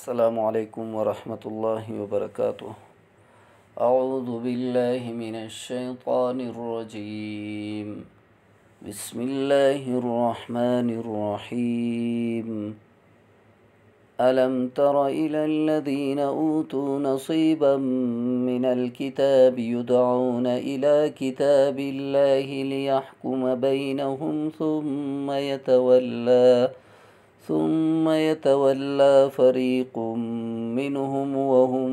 السلام عليكم ورحمة الله وبركاته. أعوذ بالله من الشيطان الرجيم. بسم الله الرحمن الرحيم. ألم تر إلى الذين أوتوا نصيبا من الكتاب يدعون إلى كتاب الله ليحكم بينهم ثم يتولى فريق منهم وهم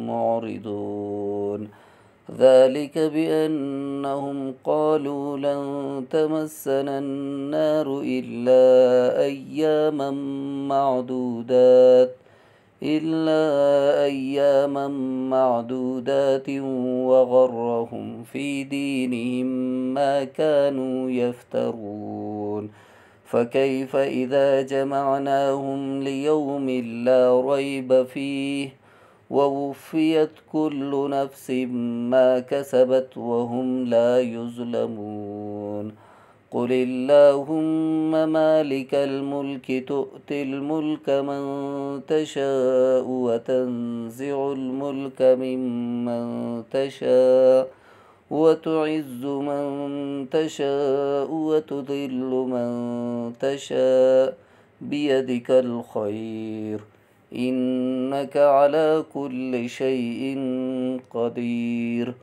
معرضون. ذلك بأنهم قالوا لن تمسنا النار إلا أياما معدودات وغرهم في دينهم ما كانوا يفترون. فكيف إذا جمعناهم ليوم لا ريب فيه ووفيت كل نفس ما كسبت وهم لا يظلمون. قل اللهم مالك الملك تؤتي الملك من تشاء وتنزع الملك ممن تشاء وتعز من تشاء وتذل من تشاء بيدك الخير إنك على كل شيء قدير.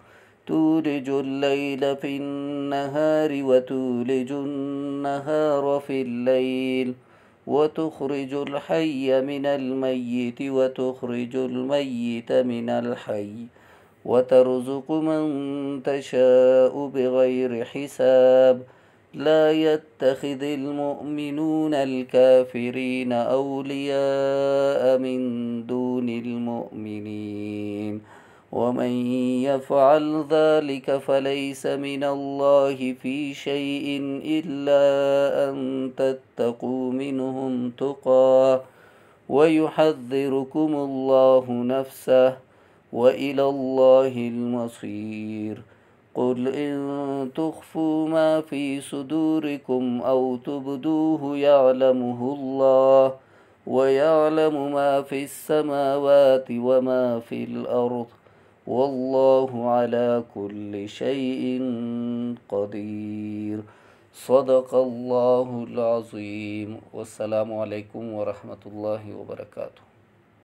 تولج الليل في النهار وتولج النهار في الليل وتخرج الحي من الميت وتخرج الميت من الحي وترزق من تشاء بغير حساب. لا يتخذ المؤمنون الكافرين أولياء من دون المؤمنين ومن يفعل ذلك فليس من الله في شيء إلا أن تتقوا منهم تقاه ويحذركم الله نفسه وإلى الله المصير. قل إن تخفوا ما في صدوركم أو تبدوه يعلمه الله ويعلم ما في السماوات وما في الأرض والله على كل شيء قدير. صدق الله العظيم. والسلام عليكم ورحمة الله وبركاته.